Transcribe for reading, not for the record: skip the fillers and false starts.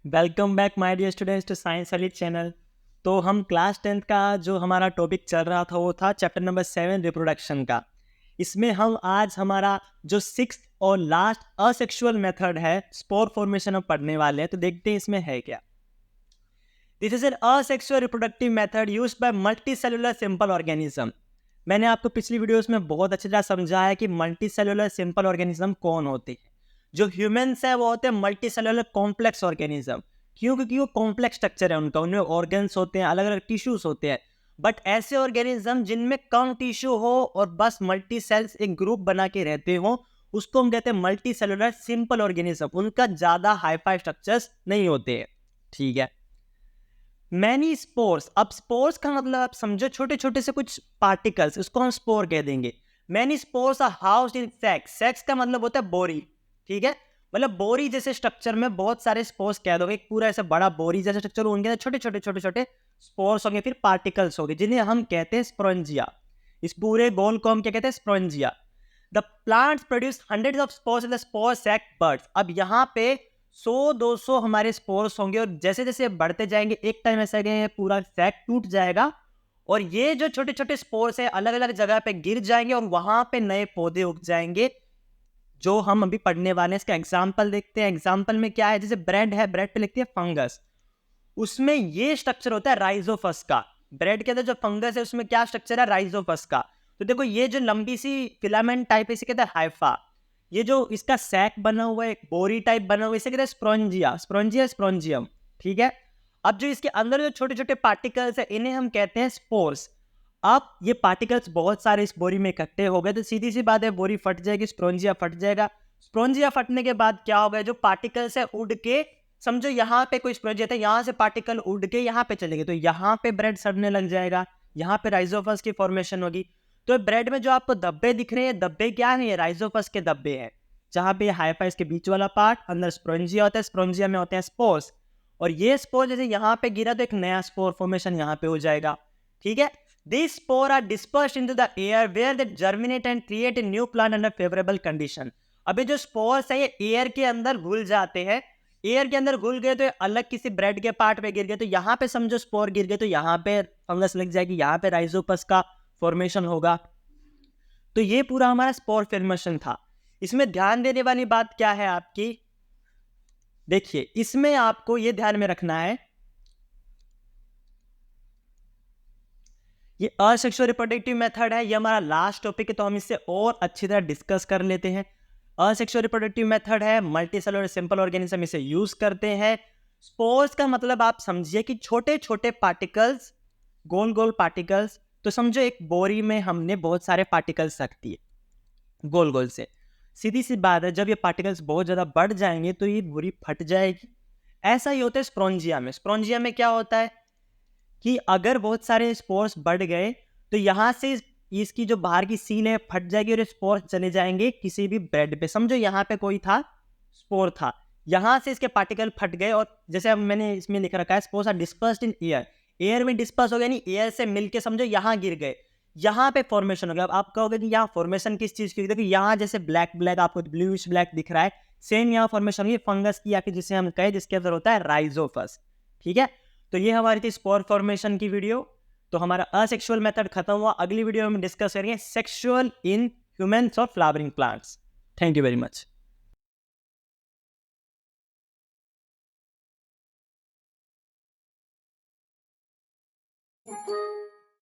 Welcome back my dear students to science वाली channel. तो हम क्लास 10th का जो हमारा टॉपिक चल रहा था वो था चैप्टर नंबर 7 रिप्रोडक्शन का। इसमें हम आज हमारा जो सिक्स्थ और लास्ट असेक्सुअल मेथड है स्पोर फॉर्मेशन हम पढ़ने वाले हैं। तो देखते हैं इसमें है क्या। This is an asexual reproductive method used by multi cellular simple organism. मैंने आपको पिछली वीडियोस में बहुत अच्छी तरह समझाया है कि मल्टी सेलुलर सिंपल ऑर्गेनिज्म कौन होते हैं। जो ह्यूमंस है वो होते हैं मल्टी सेलुलर कॉम्प्लेक्स ऑर्गेनिज्म। क्यों? क्योंकि वो कॉम्प्लेक्स स्ट्रक्चर है उनका, उनमें ऑर्गन्स होते हैं, अलग अलग टिश्यूज होते हैं। बट ऐसे ऑर्गेनिज्म जिनमें कम टिश्यू हो और बस मल्टी सेल्स एक ग्रुप बना के रहते हो, उसको हम कहते हैं मल्टी सेलुलर सिंपल ऑर्गेनिज्म। उनका ज्यादा हाईफाई स्ट्रक्चर्स नहीं होते हैं। ठीक है। मैनी स्पोर्स, अब स्पोर्स का मतलब आप समझो छोटे छोटे से कुछ पार्टिकल्स, उसको हम स्पोर कह देंगे। Many spores are housed in sacs. Sacs का मतलब होता है बोरी। ठीक है, मतलब बोरी जैसे स्ट्रक्चर में बहुत सारे स्पोर्स कह दोगे, एक पूरा ऐसा बड़ा बोरी जैसे स्ट्रक्चर, उनके छोटे छोटे छोटे छोटे स्पोर्स होंगे, फिर पार्टिकल्स होंगे, जिन्हें हम कहते हैं स्पोरेंजिया। इस पूरे गोल को हम क्या कहते हैं? Sporangia. The plants produce hundreds of spores in the spore sac birds. अब यहाँ पे 100-200 हमारे स्पोर्स होंगे और जैसे जैसे बढ़ते जाएंगे एक टाइम ऐसा है पूरा सैक टूट जाएगा और ये जो छोटे छोटे स्पोर्स है अलग अलग जगह पे गिर जाएंगे और वहां पे नए पौधे उग जाएंगे, जो हम अभी पढ़ने वाले हैं। इसका एग्जाम्पल देखते हैं। एग्जाम्पल में क्या है? जैसे ब्रेड है, ब्रेड पे लिखती है फंगस, उसमें ये स्ट्रक्चर होता है राइजोफस का। ब्रेड के अंदर जो फंगस है उसमें क्या स्ट्रक्चर है? राइजोफस का। तो देखो ये जो लंबी सी फिलामेंट टाइप है इसे कहते हैं हाइफा। ये जो इसका सैक बना हुआ है, एक बोरी टाइप बना हुआ है, इसे कहते हैं स्प्रोंजिया। स्प्रोंजिया, स्प्रोंजियम। ठीक है। अब जो इसके अंदर जो छोटे छोटे पार्टिकल्स है इन्हें हम कहते हैं स्पोर्स। अब ये पार्टिकल्स बहुत सारे इस बोरी में इकट्ठे हो गए तो सीधी सी बात है बोरी फट जाएगी, स्प्रोंजिया फट जाएगा। स्प्रोंजिया फटने के बाद क्या होगा? जो पार्टिकल्स है उड़ के, समझो यहाँ पे कोई स्प्रोंजिया था, यहाँ से पार्टिकल उड़ के यहाँ पे चले गए तो यहाँ पे ब्रेड सड़ने लग जाएगा, यहाँ पे राइजोफस की फॉर्मेशन होगी। तो ब्रेड में जो आपको धब्बे दिख रहे हैं, धब्बे क्या है? ये राइजोफस के धब्बे हैं, जहाँ पे हाइफाइस के बीच वाला पार्ट, अंदर स्प्रोंजिया होता है, स्प्रोंजिया में होते हैं स्पोर्स। और ये स्पोर जैसे यहाँ पे गिरा तो एक नया स्पोर फॉर्मेशन यहाँ पे हो जाएगा। ठीक है। These spores are dispersed into the air where they germinate and create a new plant under favorable condition. अभी जो स्पोर्स है ये एयर के अंदर घुल जाते हैं। एयर के अंदर घुल गए तो अलग किसी ब्रेड के पार्ट पे गिर गए तो यहाँ पे समझो स्पोर गिर गए तो यहाँ पे फंगस लग जाएगी, यहाँ पे राइजोपस का फॉर्मेशन होगा। तो ये पूरा हमारा स्पोर फॉर्मेशन था। इसमें ध्यान देने वाली बात क्या है आपकी? देखिए इसमें आपको ये ध्यान में रखना है, ये असेक्सुअल रिप्रोडक्टिव मेथड है, ये हमारा लास्ट टॉपिक है तो हम इससे और अच्छी तरह डिस्कस कर लेते हैं। असेक्सुअल रिप्रोडक्टिव मेथड है, मल्टी सेलुलर सिंपल ऑर्गेनिज्म इसे यूज करते हैं। स्पोर्स का मतलब आप समझिए कि छोटे छोटे पार्टिकल्स, गोल गोल पार्टिकल्स। तो समझो एक बोरी में हमने बहुत सारे पार्टिकल्स रख दिए गोल गोल से। सीधी सी बात है, जब ये पार्टिकल्स बहुत ज्यादा बढ़ जाएंगे तो ये बोरी फट जाएगी। ऐसा ही होता है स्प्रोंजिया में। स्प्रोंजिया में क्या होता है कि अगर बहुत सारे स्पोर्स बढ़ गए तो यहाँ से इसकी जो बाहर की सील है फट जाएगी और स्पोर्स चले जाएंगे किसी भी ब्रेड पे। समझो यहाँ पे कोई था, स्पोर था, यहाँ से इसके पार्टिकल फट गए और जैसे अब मैंने इसमें लिख रखा है spores are dispersed in air. Air में डिस्पर्स हो गया, नहीं एयर से मिलके समझो यहाँ गिर गए, यहाँ पे फॉर्मेशन हो गया। अब आप कहोगे कि यहाँ फॉर्मेशन किस चीज की? देखो यहाँ जैसे ब्लैक ब्लैक आपको ब्लूइश ब्लैक दिख रहा है, सेम यहाँ फॉर्मेशन हुई फंगस की, या कि जिसे हम कहें जिसके अंदर होता है राइजोफस। ठीक है। तो ये हमारी थी स्पोर फॉर्मेशन की वीडियो। तो हमारा असेक्सुअल मेथड खत्म हुआ। अगली वीडियो में डिस्कस करेंगे सेक्सुअल इन ह्यूमंस और flowering plants. Thank you very much.